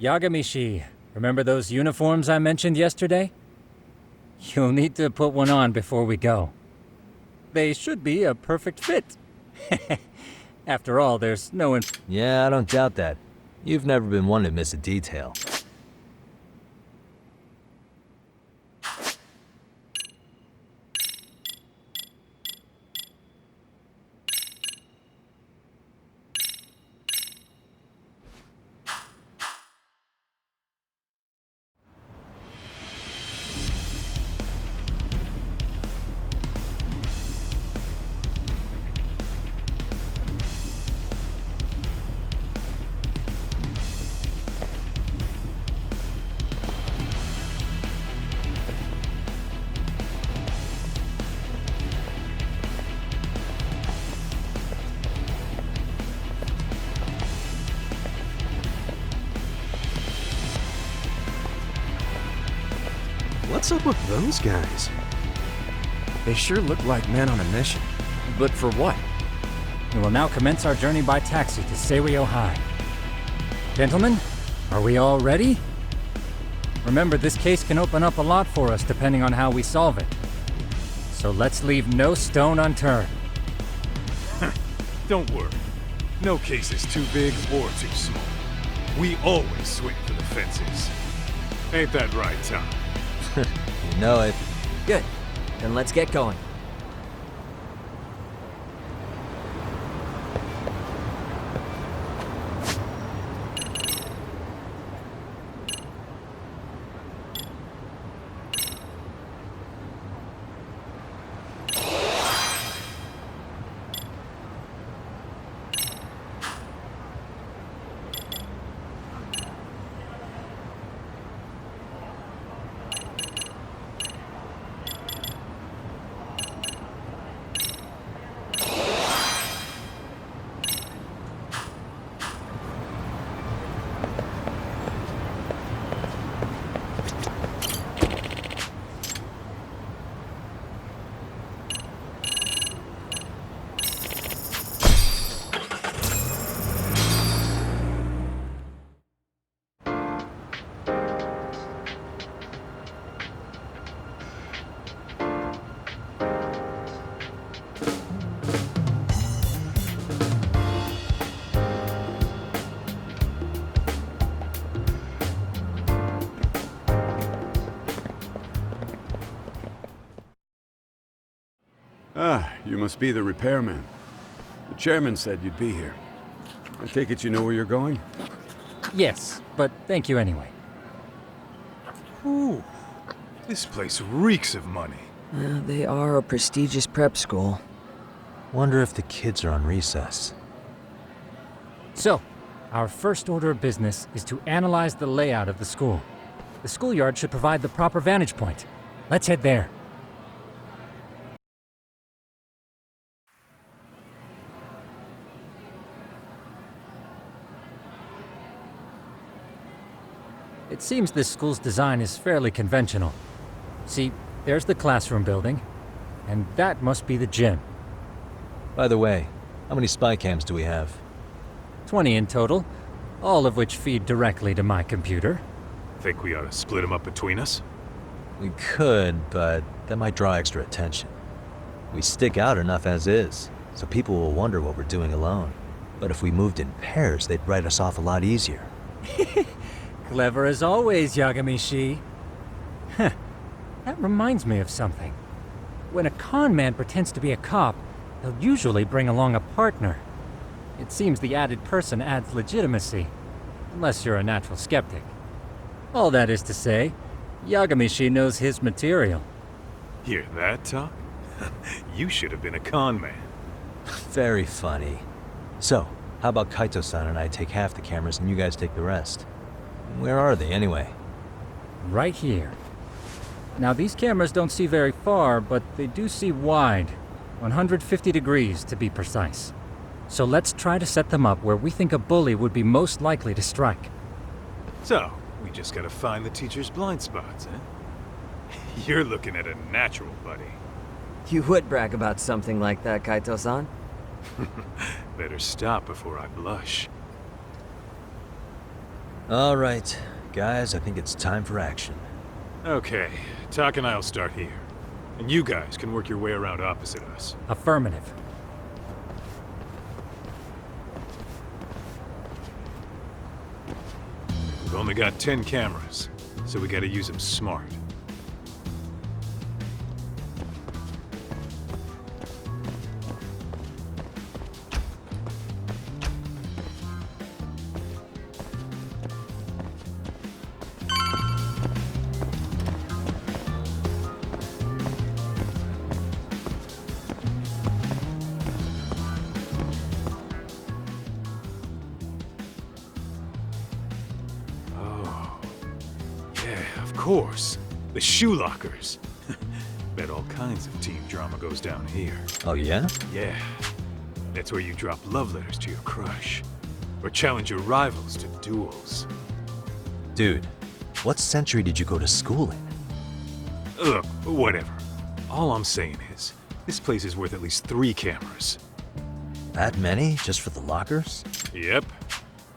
Yagamishi, remember those uniforms I mentioned yesterday? You'll need to put one on before we go. They should be a perfect fit. After all, there's no Yeah, I don't doubt that. You've never been one to miss a detail. What's up with those guys? They sure look like men on a mission. But for what? We will now commence our journey by taxi to Seiryo High. Gentlemen, are we all ready? Remember, this case can open up a lot for us depending on how we solve it. So let's leave no stone unturned. Don't worry. No case is too big or too small. We always swing for the fences. Ain't that right, Tom? You know it. Good. Then let's get going. Ah, you must be the repairman. The chairman said you'd be here. I take it you know where you're going? Yes, but thank you anyway. Ooh, this place reeks of money. They are a prestigious prep school. Wonder if the kids are on recess. So, our first order of business is to analyze the layout of the school. The schoolyard should provide the proper vantage point. Let's head there. It seems this school's design is fairly conventional. See, there's the classroom building, and that must be the gym. By the way, how many spy cams do we have? 20 in total, all of which feed directly to my computer. Think we ought to split them up between us? We could, but that might draw extra attention. We stick out enough as is, so people will wonder what we're doing alone. But if we moved in pairs, they'd write us off a lot easier. Clever as always, Yagamishi. That reminds me of something. When a con man pretends to be a cop, they'll usually bring along a partner. It seems the added person adds legitimacy, unless you're a natural skeptic. All that is to say, Yagamishi knows his material. Hear that, Tom? You should have been a con man. Very funny. So, how about Kaito-san and I take half the cameras and you guys take the rest? Where are they, anyway? Right here. Now, these cameras don't see very far, but they do see wide. 150 degrees, to be precise. So let's try to set them up where we think a bully would be most likely to strike. So, we just gotta find the teacher's blind spots, eh? You're looking at a natural, buddy. You would brag about something like that, Kaito-san. Better stop before I blush. All right, guys, I think it's time for action. Okay, Tak and I'll start here. And you guys can work your way around opposite us. Affirmative. We've only got 10 cameras, so we gotta use them smart. Of course. The shoe lockers. Bet all kinds of teen drama goes down here. Oh, yeah? Yeah. That's where you drop love letters to your crush. Or challenge your rivals to duels. Dude, what century did you go to school in? Look, whatever. All I'm saying is, this place is worth at least 3 cameras. That many? Just for the lockers? Yep.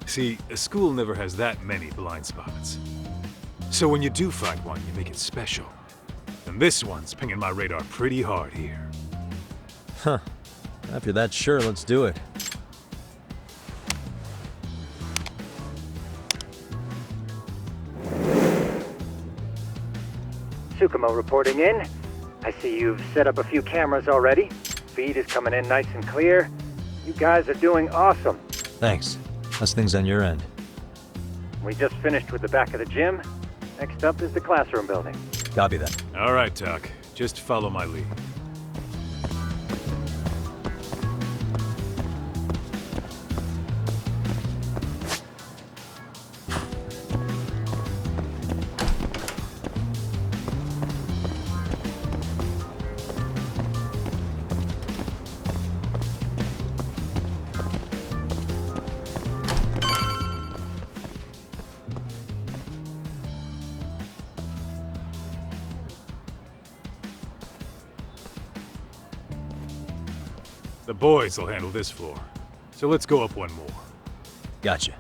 See, a school never has that many blind spots. So when you do find one, you make it special. And this one's pinging my radar pretty hard here. Huh. If you're that sure, let's do it. Tsukumo reporting in. I see you've set up a few cameras already. Feed is coming in nice and clear. You guys are doing awesome. Thanks. How's things on your end? We just finished with the back of the gym. Next up is the classroom building. Copy that. All right, Tak. Just follow my lead. The boys will handle this floor. So let's go up one more. Gotcha.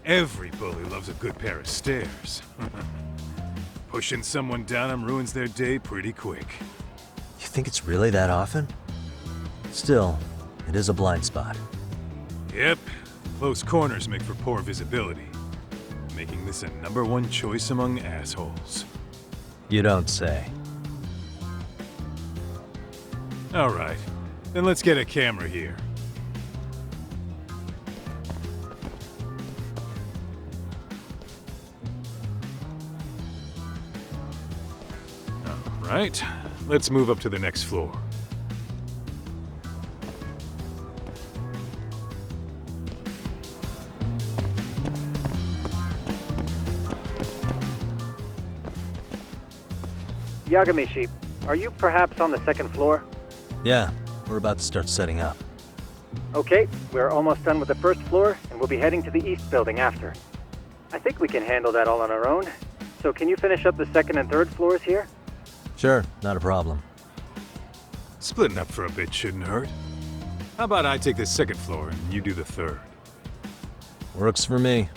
Every bully loves a good pair of stairs. Pushing someone down them ruins their day pretty quick. You think it's really that often? Still, it is a blind spot. Yep, close corners make for poor visibility, making this a #1 choice among assholes. You don't say. All right, then let's get a camera here. All right, let's move up to the next floor. Yagamishi, are you perhaps on the second floor? Yeah, we're about to start setting up. Okay, we're almost done with the first floor, and we'll be heading to the east building after. I think we can handle that all on our own. So can you finish up the second and third floors here? Sure, not a problem. Splitting up for a bit shouldn't hurt. How about I take the second floor and you do the third? Works for me.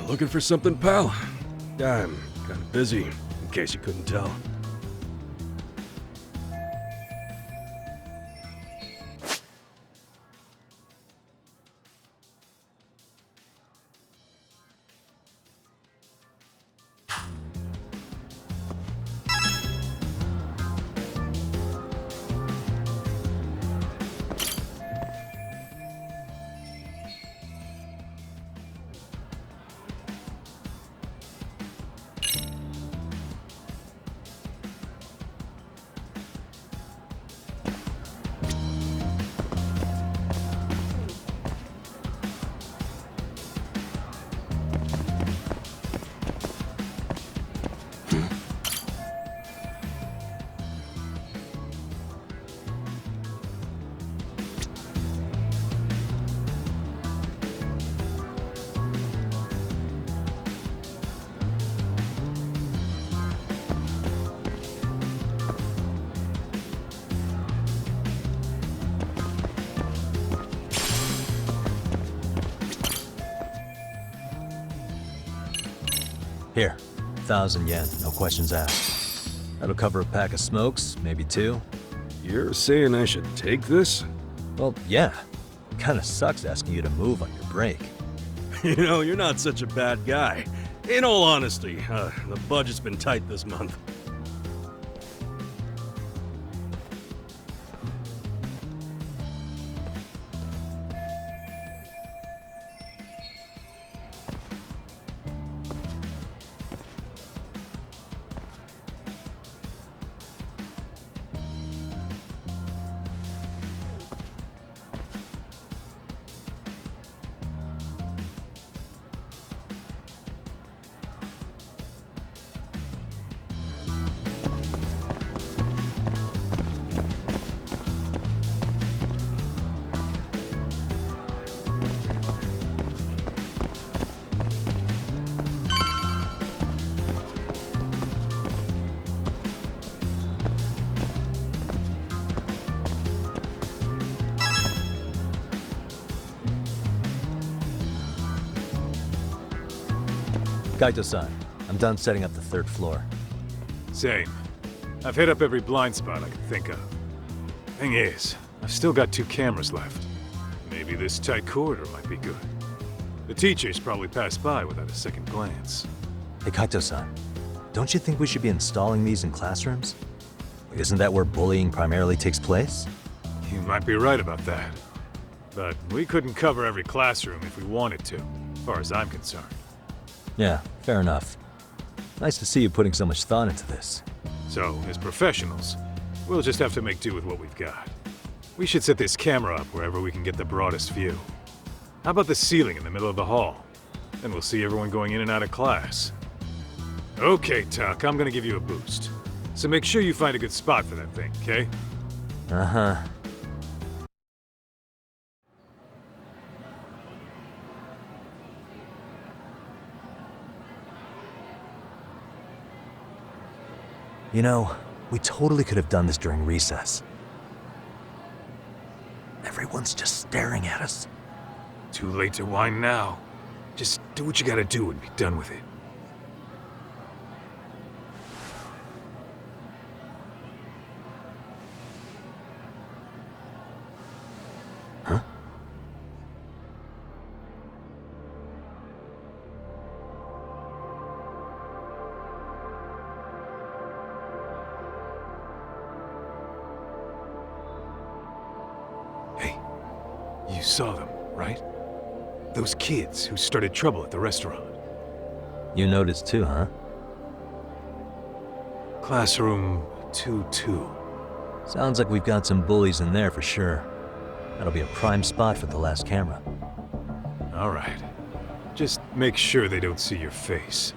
Looking for something, pal? I'm kind of busy, in case you couldn't tell. Here, 1,000 yen, no questions asked. That'll cover a pack of smokes, maybe 2. You're saying I should take this? Well, yeah. Kinda sucks asking you to move on your break. You know, you're not such a bad guy. In all honesty, the budget's been tight this month. Kaito-san, I'm done setting up the 3rd floor. Same. I've hit up every blind spot I can think of. Thing is, I've still got 2 cameras left. Maybe this tight corridor might be good. The teachers probably passed by without a second glance. Hey Kaito-san, don't you think we should be installing these in classrooms? Isn't that where bullying primarily takes place? You might be right about that. But we couldn't cover every classroom if we wanted to, as far as I'm concerned. Yeah, fair enough. Nice to see you putting so much thought into this. So, as professionals, we'll just have to make do with what we've got. We should set this camera up wherever we can get the broadest view. How about the ceiling in the middle of the hall? Then we'll see everyone going in and out of class. Okay, Tuck, I'm gonna give you a boost. So make sure you find a good spot for that thing, okay? Uh-huh. You know, we totally could have done this during recess. Everyone's just staring at us. Too late to whine now. Just do what you gotta do and be done with it. Huh? Hey, you saw them, right? Those kids who started trouble at the restaurant. You noticed too, huh? Classroom 2-2. Sounds like we've got some bullies in there for sure. That'll be a prime spot for the last camera. All right. Just make sure they don't see your face.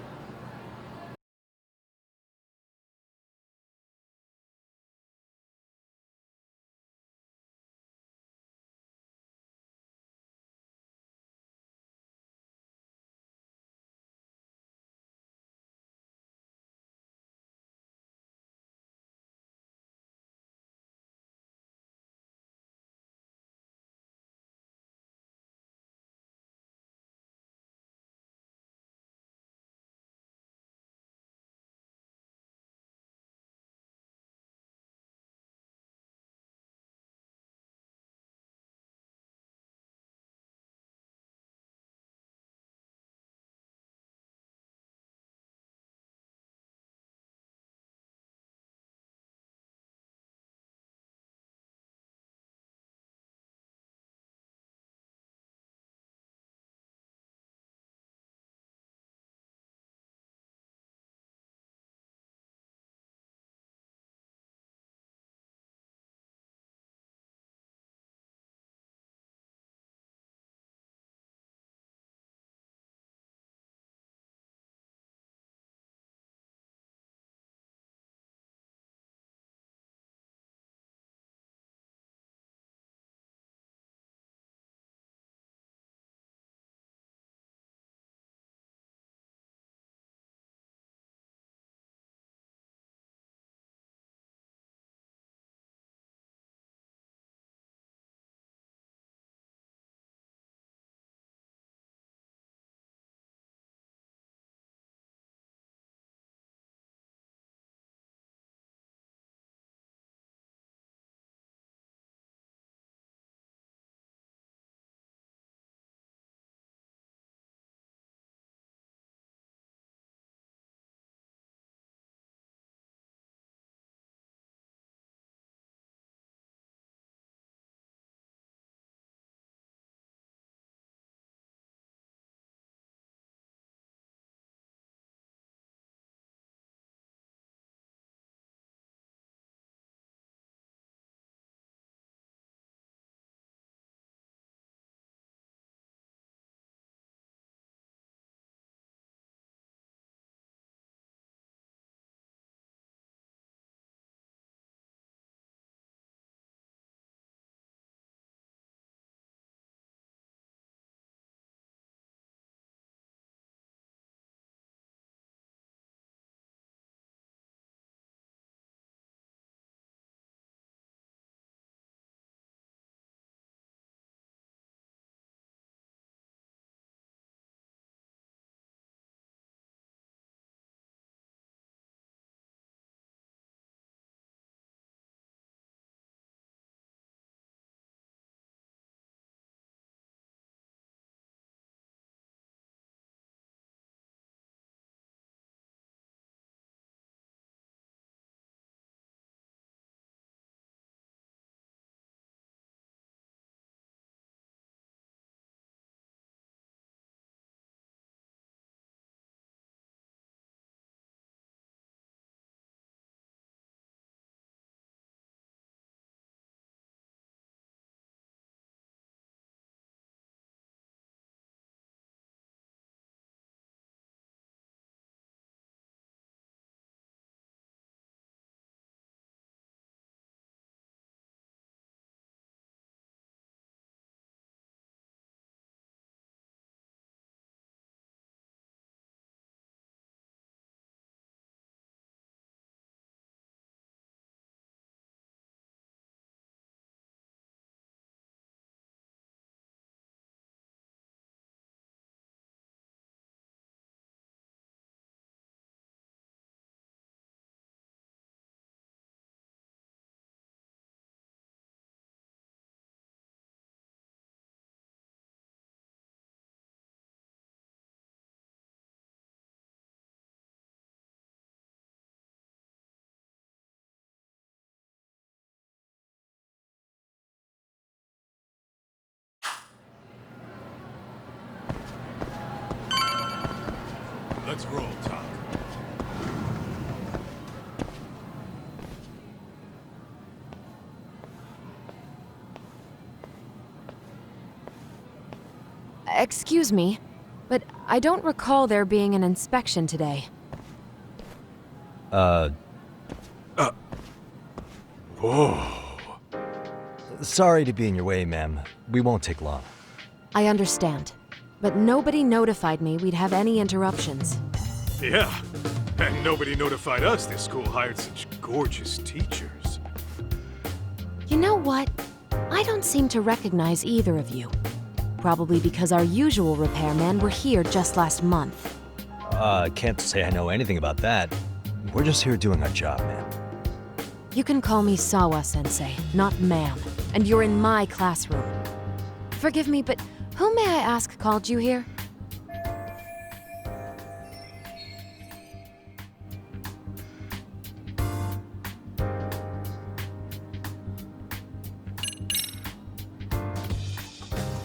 Let's roll, Talk. Excuse me, but I don't recall there being an inspection today. Whoa. Sorry to be in your way, ma'am. We won't take long. I understand, but nobody notified me we'd have any interruptions. Yeah, and nobody notified us this school hired such gorgeous teachers. You know what? I don't seem to recognize either of you. Probably because our usual repairmen were here just last month. Can't say I know anything about that. We're just here doing our job, ma'am. You can call me Sawa-sensei, not ma'am, and you're in my classroom. Forgive me, but who may I ask called you here?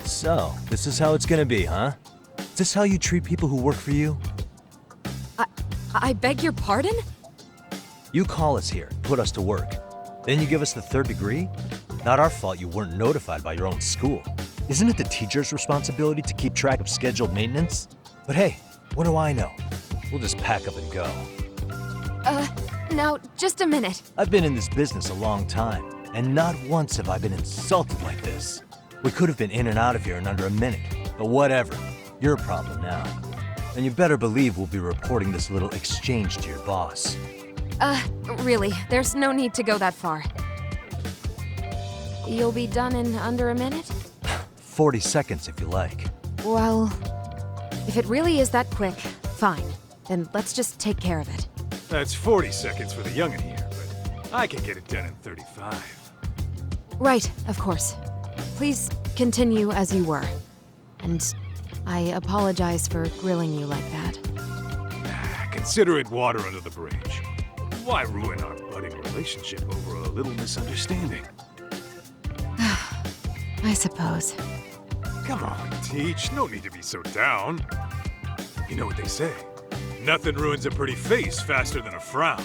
So, this is how it's gonna be, huh? Is this how you treat people who work for you? I beg your pardon? You call us here, put us to work. Then you give us the third degree? Not our fault you weren't notified by your own school. Isn't it the teacher's responsibility to keep track of scheduled maintenance? But hey, what do I know? We'll just pack up and go. Now, just a minute. I've been in this business a long time, and not once have I been insulted like this. We could have been in and out of here in under a minute, but whatever. Your problem now. And you better believe we'll be reporting this little exchange to your boss. Really, there's no need to go that far. You'll be done in under a minute? 40 seconds if you like. Well, if it really is that quick, fine. Then let's just take care of it. That's 40 seconds for the youngin' here, but I can get it done in 35. Right, of course. Please continue as you were. And I apologize for grilling you like that. Consider it water under the bridge. Why ruin our budding relationship over a little misunderstanding? I suppose. Come on, Teach. No need to be so down. You know what they say. Nothing ruins a pretty face faster than a frown.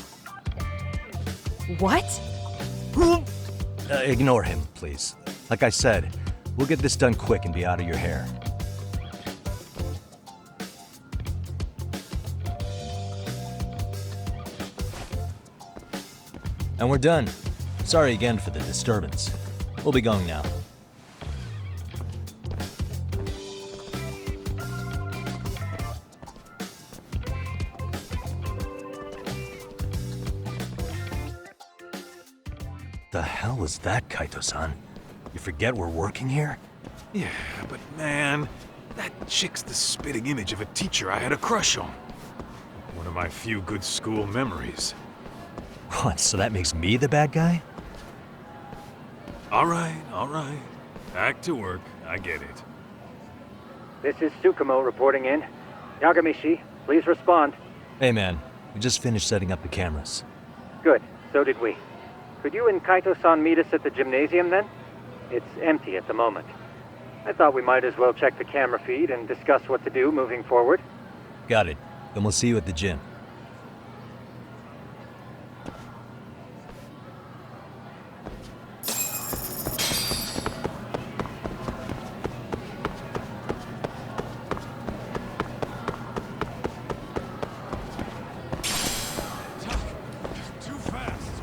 What? Ignore him, please. Like I said, we'll get this done quick and be out of your hair. And we're done. Sorry again for the disturbance. We'll be going now. The hell was that, Kaito-san? You forget we're working here? Yeah, but man, that chick's the spitting image of a teacher I had a crush on. One of my few good school memories. What, so that makes me the bad guy? All right. Back to work. I get it. This is Tsukumo reporting in. Yagamishi, please respond. Hey man, we just finished setting up the cameras. Good, so did we. Could you and Kaito-san meet us at the gymnasium then? It's empty at the moment. I thought we might as well check the camera feed and discuss what to do moving forward. Got it. Then we'll see you at the gym. Too fast.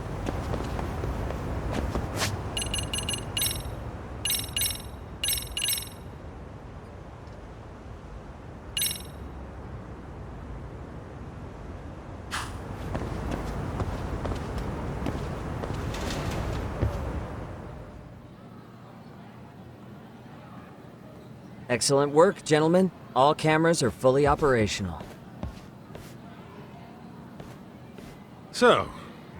Excellent work, gentlemen. All cameras are fully operational. So,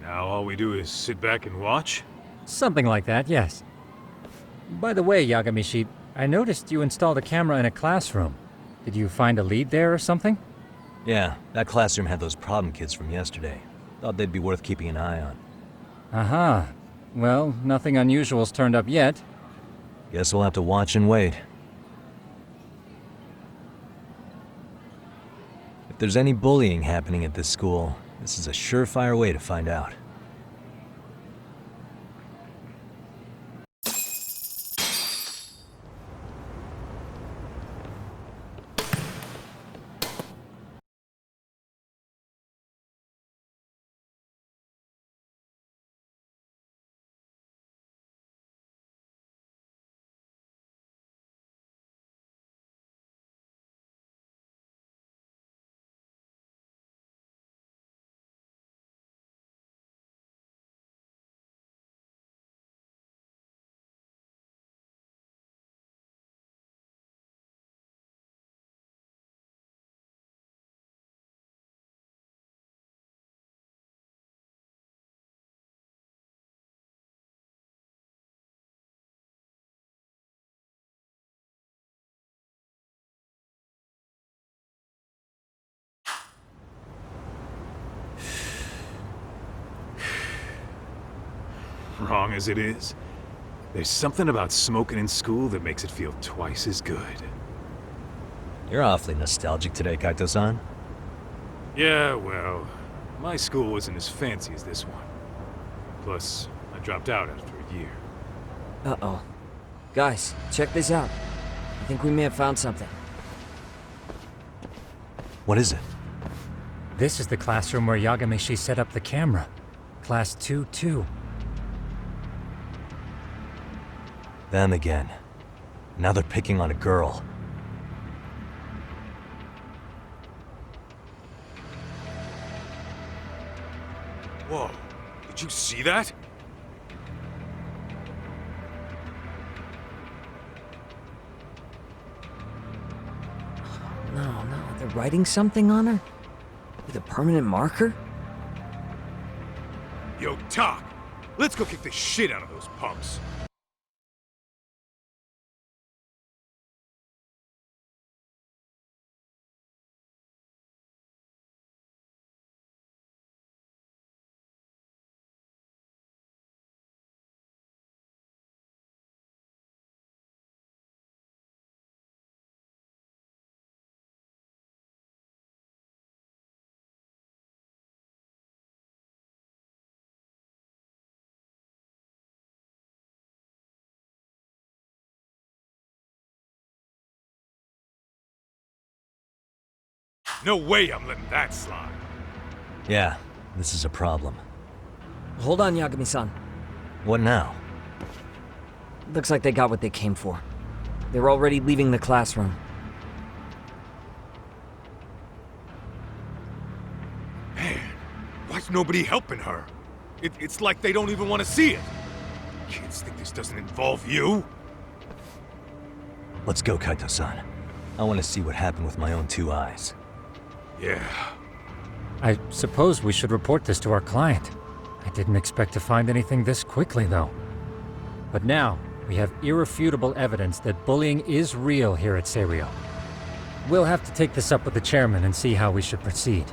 now all we do is sit back and watch? Something like that, yes. By the way, Yagamishi, I noticed you installed a camera in a classroom. Did you find a lead there or something? Yeah, that classroom had those problem kids from yesterday. Thought they'd be worth keeping an eye on. Aha. Well, nothing unusual's turned up yet. Guess we'll have to watch and wait. If If there's any bullying happening at this school, this is a surefire way to find out. Wrong as it is, there's something about smoking in school that makes it feel twice as good. You're awfully nostalgic today, Kaito-san. Yeah, well, my school wasn't as fancy as this one. Plus, I dropped out after a year. Uh-oh. Guys, check this out. I think we may have found something. What is it? This is the classroom where Yagamishi set up the camera. Class 2-2. Them again. Now they're picking on a girl. Whoa, did you see that? No, they're writing something on her? With a permanent marker? Yo, Talk, let's go kick the shit out of those punks. No way I'm letting that slide. Yeah, this is a problem. Hold on, Yagami-san. What now? Looks like they got what they came for. They're already leaving the classroom. Man, why's nobody helping her? It's like they don't even want to see it. Kids think this doesn't involve you? Let's go, Kaito-san. I want to see what happened with my own two eyes. Yeah. I suppose we should report this to our client. I didn't expect to find anything this quickly, though. But now, we have irrefutable evidence that bullying is real here at Seiryo. We'll have to take this up with the chairman and see how we should proceed.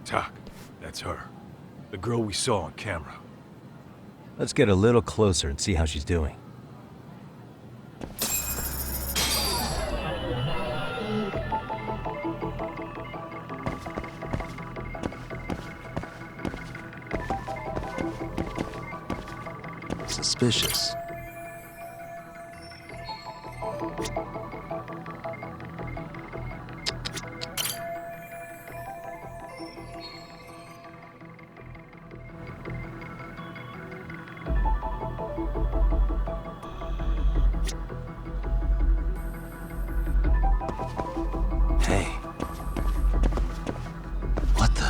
Talk, that's her. The girl we saw on camera. Let's get a little closer and see how she's doing. Hey. What the?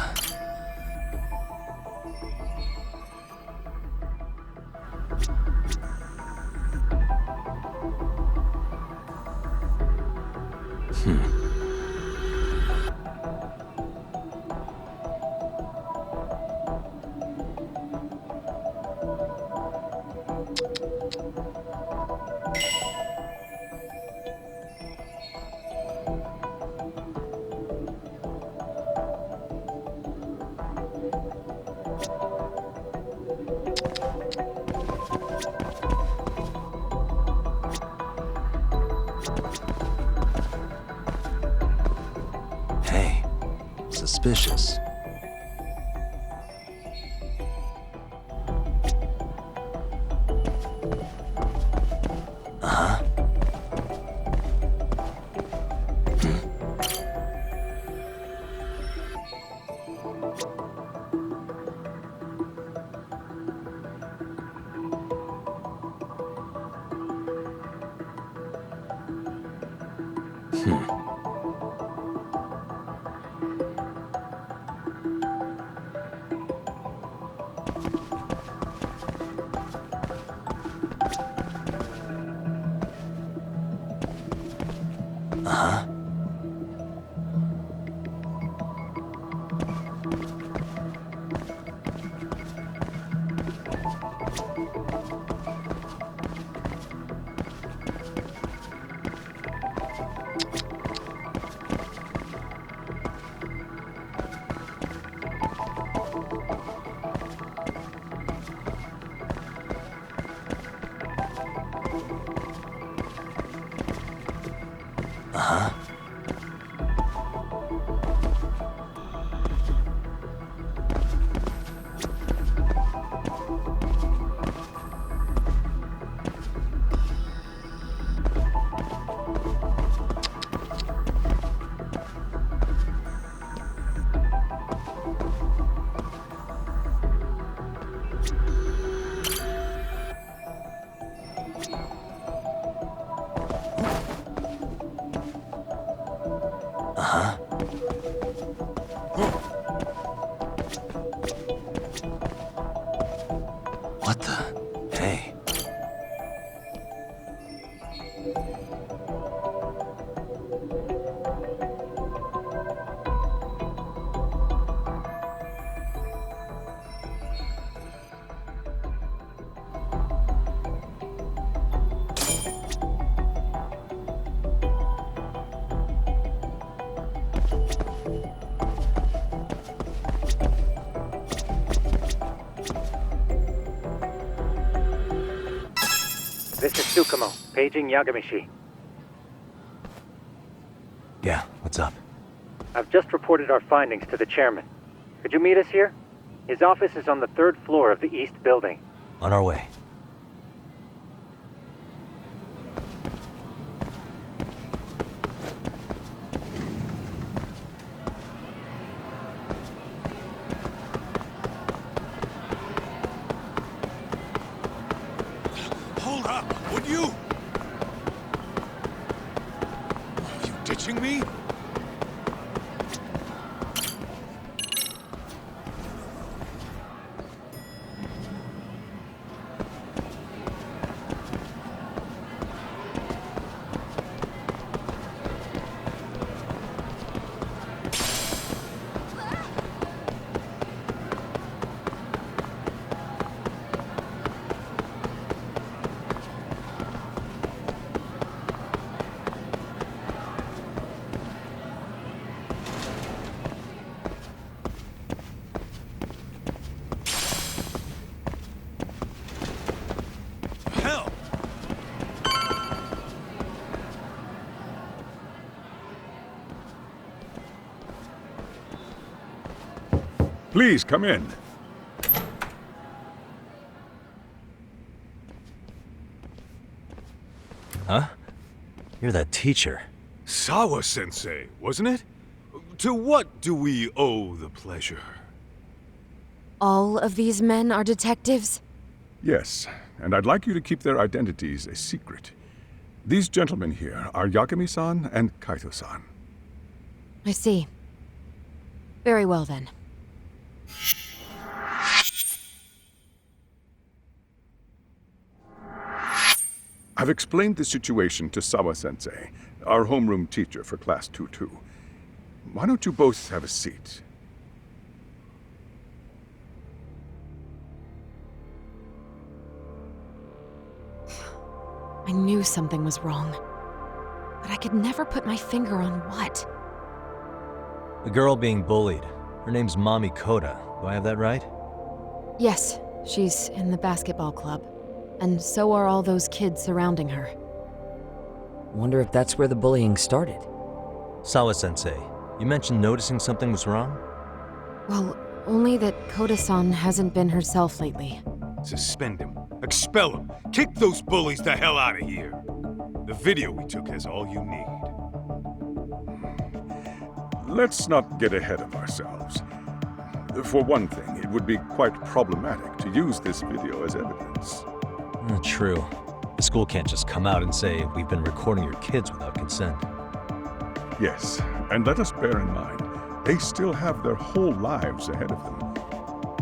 Hey. Suspicious. Uh-huh. Uh-huh. Uh-huh. Uh-huh. What the? Hey. This is Tsukumo, paging Yagamishi. Yeah, what's up? I've just reported our findings to the chairman. Could you meet us here? His office is on the 3rd floor of the east building. On our way. Hold up, would you? Are you ditching me? Hell! Please come in. Huh? You're that teacher. Sawa-sensei, wasn't it? To what do we owe the pleasure? All of these men are detectives? Yes, and I'd like you to keep their identities a secret. These gentlemen here are Yagami-san and Kaito-san. I see. Very well then. I've explained the situation to Sawa-sensei, our homeroom teacher for Class 2-2. Why don't you both have a seat? I knew something was wrong, but I could never put my finger on what. The girl being bullied. Her name's Mami Koda. Do I have that right? Yes, she's in the basketball club, and so are all those kids surrounding her. Wonder if that's where the bullying started. Sawa-sensei, you mentioned noticing something was wrong? Well, only that Koda-san hasn't been herself lately. Suspend him. Expel him. Kick those bullies the hell out of here. The video we took has all you need. Let's not get ahead of ourselves. For one thing, it would be quite problematic to use this video as evidence. True. The school can't just come out and say, we've been recording your kids without consent. Yes, and let us bear in mind, they still have their whole lives ahead of them.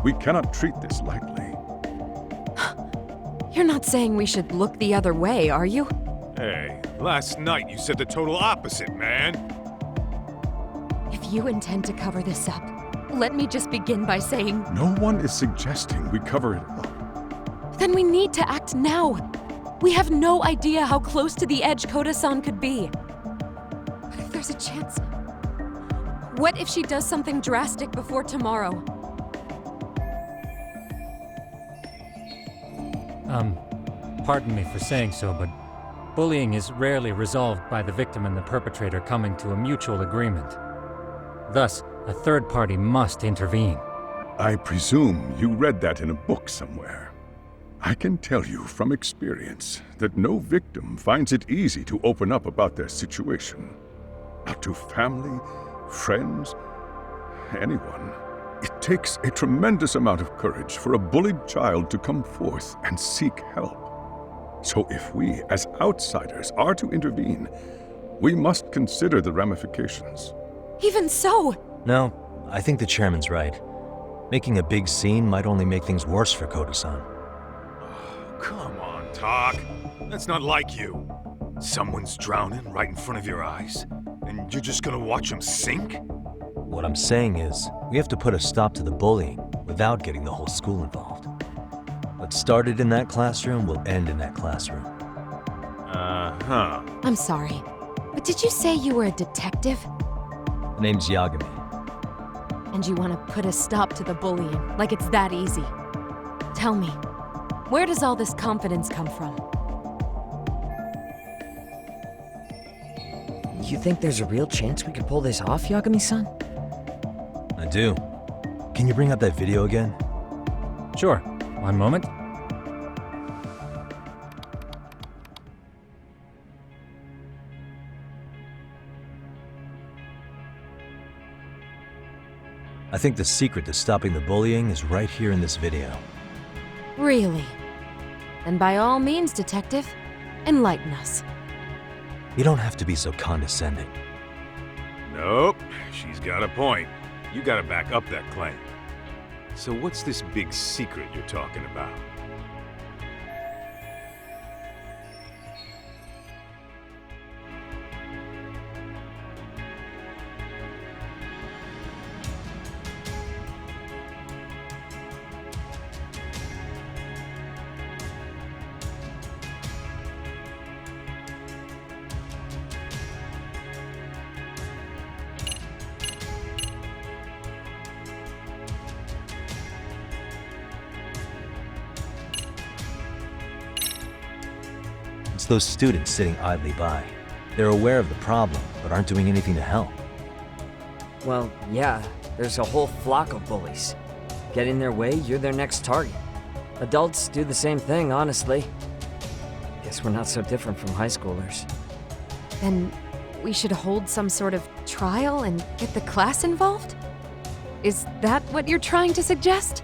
We cannot treat this lightly. You're not saying we should look the other way, are you? Hey, last night you said the total opposite, man. If you intend to cover this up, let me just begin by saying... No one is suggesting we cover it up. Then we need to act now. We have no idea how close to the edge Koda-san could be. What if there's a chance? What if she does something drastic before tomorrow? Pardon me for saying so, but bullying is rarely resolved by the victim and the perpetrator coming to a mutual agreement. Thus, a third party must intervene. I presume you read that in a book somewhere. I can tell you from experience that no victim finds it easy to open up about their situation. Not to family, friends, anyone. It takes a tremendous amount of courage for a bullied child to come forth and seek help. So if we, as outsiders, are to intervene, we must consider the ramifications. Even so! No, I think the chairman's right. Making a big scene might only make things worse for Koda-san. Come on, Talk. That's not like you. Someone's drowning right in front of your eyes, and you're just gonna watch him sink? What I'm saying is, we have to put a stop to the bullying without getting the whole school involved. What started in that classroom will end in that classroom. Uh-huh. I'm sorry, but did you say you were a detective? The name's Yagami. And you want to put a stop to the bullying, like it's that easy? Tell me, where does all this confidence come from? You think there's a real chance we could pull this off, Yagami-san? I do. Can you bring up that video again? Sure. One moment. I think the secret to stopping the bullying is right here in this video. Really? Then by all means, detective, enlighten us. You don't have to be so condescending. Nope, she's got a point. You gotta back up that claim. So what's this big secret you're talking about? It's those students sitting idly by. They're aware of the problem, but aren't doing anything to help. Well, yeah, there's a whole flock of bullies. Get in their way, you're their next target. Adults do the same thing, honestly. Guess we're not so different from high schoolers. Then we should hold some sort of trial and get the class involved? Is that what you're trying to suggest?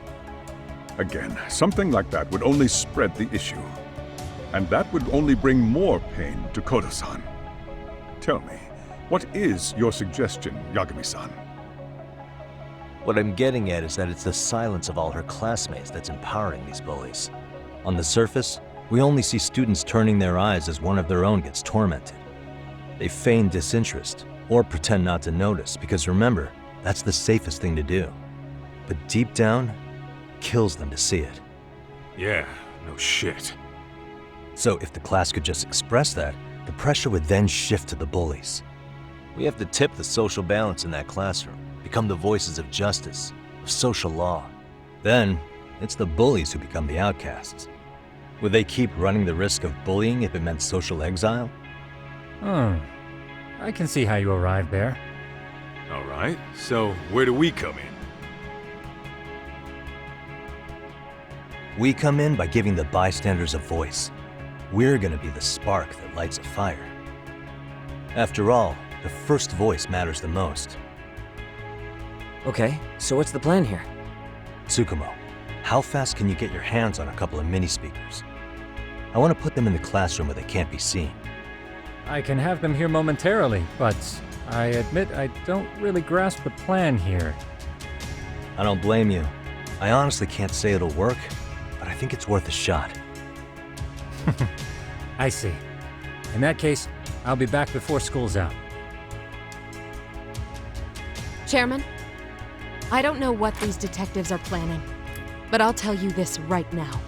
Again, something like that would only spread the issue. And that would only bring more pain to Kodo-san. Tell me, what is your suggestion, Yagami-san? What I'm getting at is that it's the silence of all her classmates that's empowering these bullies. On the surface, we only see students turning their eyes as one of their own gets tormented. They feign disinterest, or pretend not to notice, because remember, that's the safest thing to do. But deep down, it kills them to see it. Yeah, no shit. So if the class could just express that, the pressure would then shift to the bullies. We have to tip the social balance in that classroom, become the voices of justice, of social law. Then, it's the bullies who become the outcasts. Would they keep running the risk of bullying if it meant social exile? I can see how you arrived there. All right, so where do we come in? We come in by giving the bystanders a voice. We're gonna be the spark that lights a fire. After all, the first voice matters the most. Okay, so what's the plan here? Tsukumo, how fast can you get your hands on a couple of mini speakers? I want to put them in the classroom where they can't be seen. I can have them here momentarily, but I admit I don't really grasp the plan here. I don't blame you. I honestly can't say it'll work, but I think it's worth a shot. I see. In that case, I'll be back before school's out. Chairman, I don't know what these detectives are planning, but I'll tell you this right now.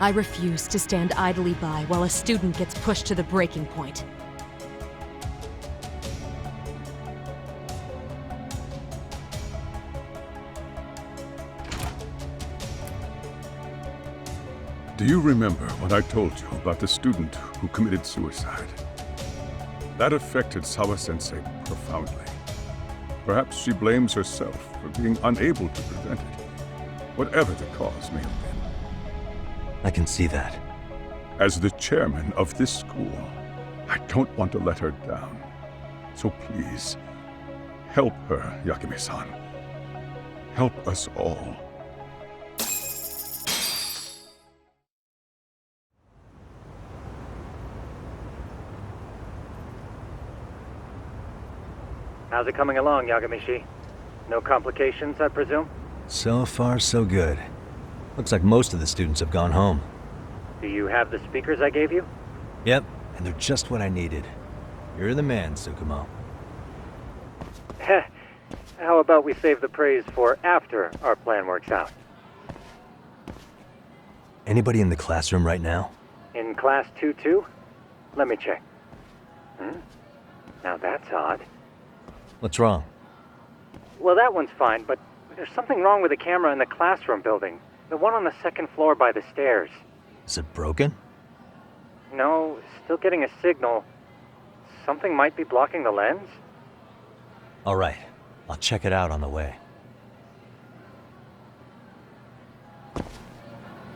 I refuse to stand idly by while a student gets pushed to the breaking point. Do you remember what I told you about the student who committed suicide? That affected Sawa-sensei profoundly. Perhaps she blames herself for being unable to prevent it, whatever the cause may have been. I can see that. As the chairman of this school, I don't want to let her down. So please, help her, Yagami-san. Help us all. How's it coming along, Yagamishi? No complications, I presume? So far, so good. Looks like most of the students have gone home. Do you have the speakers I gave you? Yep, and they're just what I needed. You're the man, Tsukumo. Heh. How about we save the praise for after our plan works out? Anybody in the classroom right now? In class 2-2? Let me check. Now that's odd. What's wrong? Well, that one's fine, but there's something wrong with the camera in the classroom building. The one on the second floor by the stairs. Is it broken? No, still getting a signal. Something might be blocking the lens? All right, I'll check it out on the way.